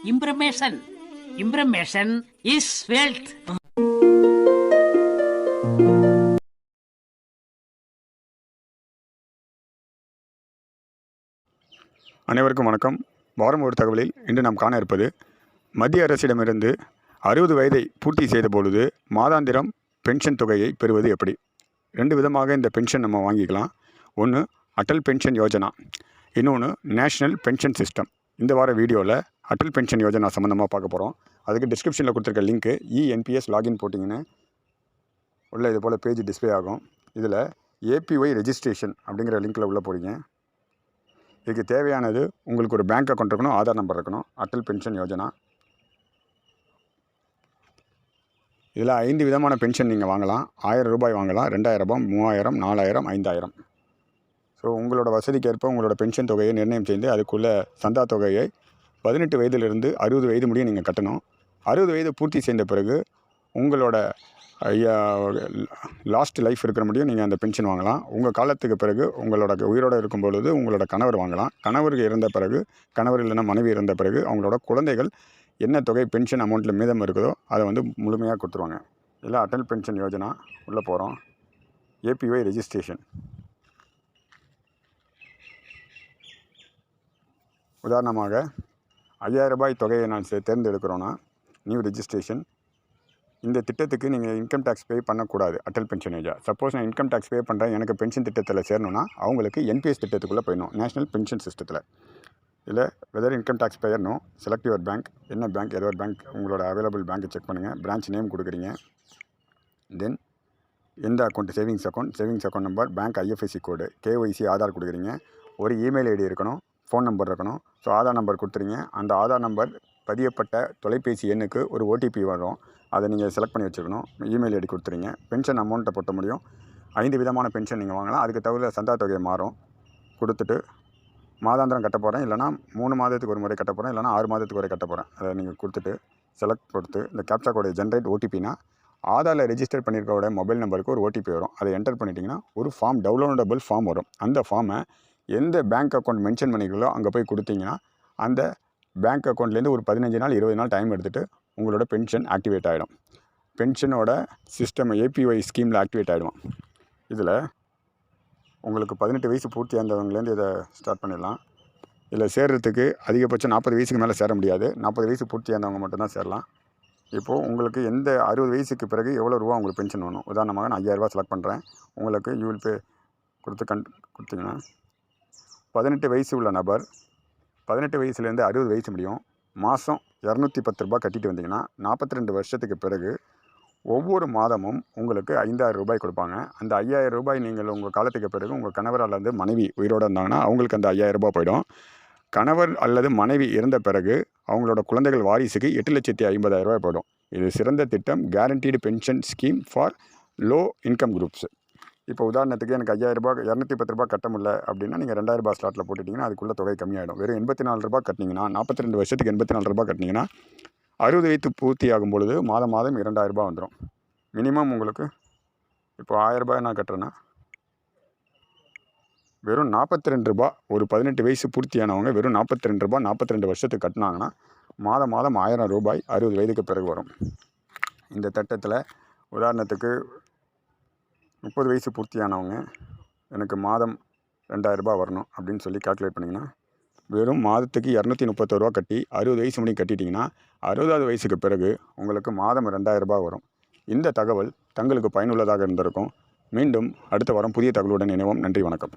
Information. Information is wealth. அனைவருக்கும் வணக்கம். வாரம் ஒரு தகவலில் இன்று நாம் காண இருப்பது, மத்திய அரசிடமிருந்து 60 வயதை பூர்த்தி செய்த பொழுது மாதாந்திரம் பென்ஷன் தொகையை பெறுவது எப்படி? 2 விதமாக இந்த பென்ஷன் நம்ம வாங்கிக்கலாம். ஒன்று அட்டல் பென்ஷன் யோஜனா, இன்னொன்று நேஷ்னல் பென்ஷன் சிஸ்டம். இந்த வார வீடியோவில் அட்டல் பென்ஷன் யோஜனா சம்மந்தமாக பார்க்க போகிறோம். அதுக்கு டிஸ்கிரிப்ஷனில் கொடுத்துருக்க லிங்க்கு இஎன்பிஎஸ் லாகின் போட்டிங்கன்னு உள்ள இது போல் பேஜ் டிஸ்பிளே ஆகும். இதில் ஏபிஒய் ரெஜிஸ்ட்ரேஷன் அப்படிங்கிற லிங்க்கில் உள்ளே போகிறீங்க. இதுக்கு தேவையானது உங்களுக்கு ஒரு பேங்க் அக்கௌண்ட் இருக்கணும், ஆதார் நம்பர் இருக்கணும். அட்டல் பென்ஷன் யோஜனா இதில் 5 விதமான பென்ஷன் நீங்கள் வாங்கலாம். 1000 ரூபாய் வாங்கலாம், 2000 ரூபாய், 3000, 4000, 5000. ஸோ உங்களோட வசதிக்கேற்ப உங்களோட பென்ஷன் தொகையை நிர்ணயம் செய்து அதுக்குள்ள சந்தா தொகையை 18 வயதிலிருந்து 60 வயது முடியும் நீங்கள் கட்டணும். 60 வயது பூர்த்தி செய்த பிறகு உங்களோட லாஸ்ட் லைஃப் இருக்கிற முடியும் நீங்கள் அந்த பென்ஷன் வாங்கலாம். உங்கள் காலத்துக்கு பிறகு உங்களோட உயிரோடு இருக்கும் பொழுது உங்களோட கணவர் வாங்கலாம். கணவருக்கு இறந்த பிறகு, கணவர் இல்லைன்னா மனைவி இறந்த பிறகு அவங்களோட குழந்தைகள் என்ன தொகை பென்ஷன் அமௌண்ட்டில் மீதம் இருக்குதோ அதை வந்து முழுமையாக கொடுத்துருவாங்க. இல்லை அட்டல் பென்ஷன் யோஜனா உள்ளே போகிறோம். APY registration. உதாரணமாக 5000 ரூபாய் தொகையை நான் தேர்ந்தெடுக்கிறோன்னா நியூ ரெஜிஸ்ட்ரேஷன். இந்த திட்டத்துக்கு நீங்கள் இன்கம் டேக்ஸ் பே பண்ணக்கூடாது. அட்டல் பென்ஷன் யோஜனா. சப்போஸ் நான் இன்கம் டேக்ஸ் பே பண்ணுறேன், எனக்கு பென்ஷன் திட்டத்தில் சேரணும்னா அவங்களுக்கு என்பிஎஸ் திட்டத்துக்குள்ளே போயிடணும், நேஷ்னல் பென்ஷன் சிஸ்டத்தில். இல்லை வெதர் இன்கம் டேக்ஸ் பேயர்னோ செலக்ட் யுவர் பேங்க். என்ன பேங்க், ஏதோ ஒரு பேங்க் உங்களோட அவைலபிள் பேங்க்கை செக் பண்ணுங்கள். பிரான்ச் நேம் கொடுக்குறீங்க. தென் எந்த account, savings account number, bank IFSC code, KYC, Aadhaar கொடுக்குறீங்க. ஒரு இமெயில் ஐடி இருக்கணும், ஃபோன் நம்பர் இருக்கணும். ஸோ ஆதார் நம்பர் கொடுத்துறீங்க. அந்த ஆதார் நம்பர் பதியப்பட்ட தொலைபேசி எண்ணுக்கு ஒரு ஓடிபி வரும், அதை நீங்கள் செலக்ட் பண்ணி வச்சுக்கணும். Email ID கொடுத்துறீங்க. பென்ஷன் அமௌண்ட்டை பொறுத்த முடியும் 5 விதமான பென்ஷன் நீங்கள் வாங்கலாம். அதுக்கு தவிர சந்தா தொகையை மாறும். கொடுத்துட்டு மாதாந்திரம் கட்ட போகிறேன், இல்லைனா 3 மாதத்துக்கு ஒரு முறை கட்ட போகிறேன், இல்லைனா 6 மாதத்துக்கு ஒரு கட்ட போகிறேன், அதை நீங்கள் கொடுத்துட்டு செலக்ட் கொடுத்து இந்த கேப்சா கோடை ஜென்ரேட் ஓடிபினா ஆதாரில் ரெஜிஸ்டர் பண்ணியிருக்கோட மொபைல் நம்பருக்கு ஒரு ஓடிபி வரும். அதை என்டர் பண்ணிட்டீங்கன்னா ஒரு ஃபார்ம், டவுன்லோடபிள் ஃபார்ம் வரும். அந்த ஃபார்மை எந்த பேங்க் அக்கௌண்ட் மென்ஷன் பண்ணிக்கிறீங்களோ அங்கே போய் கொடுத்தீங்கன்னா அந்த பேங்க் அக்கௌண்ட்லேருந்து ஒரு 15 நாள் 20 நாள் டைம் எடுத்துகிட்டு உங்களோட பென்ஷன் ஆக்டிவேட் ஆகிடும். பென்ஷனோட சிஸ்டம் ஏபிஒய் ஸ்கீமில் ஆக்டிவேட் ஆகிடும். இதில் உங்களுக்கு 18 வயசு பூர்த்தி ஆனவங்கலேருந்து இதை ஸ்டார்ட் பண்ணிடலாம். இதில் சேர்கிறதுக்கு அதிகபட்சம் 40 வயசுக்கு மேலே சேர முடியாது. 40 வயசு பூர்த்தி ஆனவங்க மட்டும்தான் சேரலாம். இப்போது உங்களுக்கு எந்த 60 வயசுக்கு பிறகு எவ்வளோ ரூபா உங்களுக்கு பென்ஷன் வேணும்? உதாரணமாக நான் 5000 ரூபா செலக்ட் பண்ணுறேன். உங்களுக்கு யூவில் பே கொடுத்தீங்கன்னா 18 வயசு உள்ள நபர் 18 வயசுலேருந்து 60 வயசு முடியும் மாதம் 210 ரூபாய் கட்டிட்டு வந்தீங்கன்னா 42 வருஷத்துக்கு பிறகு ஒவ்வொரு மாதமும் உங்களுக்கு 5000 ரூபாய் கொடுப்பாங்க. அந்த 5000 ரூபாய் நீங்கள் உங்கள் காலத்துக்கு பிறகு உங்கள் கணவர் அல்லது மனைவி உயிரோடு இருந்தாங்கன்னா அவங்களுக்கு அந்த 5000 ரூபாய் போயிடும். கணவர் அல்லது மனைவி இறந்த பிறகு அவங்களோட குழந்தைகள் வாரிசுக்கு 8,50,000 ரூபாய் போயிடும். இது சிறந்த திட்டம், guaranteed pension scheme for low income groups. இப்போ உதாரணத்துக்கு எனக்கு 5000 ரூபாய் 210 ரூபாய் கட்ட முடியல அப்படின்னா நீங்கள் 2000 ரூபாய் ஸ்லாட்டில் போட்டுட்டிங்கன்னா அதுக்குள்ளே தொகை கம்மியாகிடும். வெறும் 84 ரூபாய் கட்டினீங்கன்னா 42 வருஷத்துக்கு 84 ரூபாய் கட்டினீங்கன்னா 60 வயது பூர்த்தி ஆகும் பொழுது மாதம் 2000 ரூபாய் வந்துடும். மினிமம் உங்களுக்கு இப்போ 1000 ரூபாய் நான் கட்டுறேன்னா வெறும் 42 ரூபாய். ஒரு 18 வயசு பூர்த்தியானவங்க வெறும் 42 ரூபாய் 42 வருஷத்துக்கு கட்டினாங்கன்னா மாதம் 1000 ரூபாய் 60 வயதுக்கு பிறகு வரும். இந்த திட்டத்தில் உதாரணத்துக்கு 30 வயசு பூர்த்தியானவங்க எனக்கு மாதம் 2000 ரூபாய் வரணும் அப்படின்னு சொல்லி கால்குலேட் பண்ணிங்கன்னா வெறும் மாதத்துக்கு 231 ரூபா கட்டி 60 வயசு முடியும் கட்டிட்டிங்கன்னா 60வது வயசுக்கு பிறகு உங்களுக்கு மாதம் 2000 ரூபாய் வரும். இந்த தகவல் தங்களுக்கு பயனுள்ளதாக இருந்திருக்கும். மீண்டும் அடுத்த வாரம் புதிய தகவலுடன் இணைவோம். நன்றி, வணக்கம்.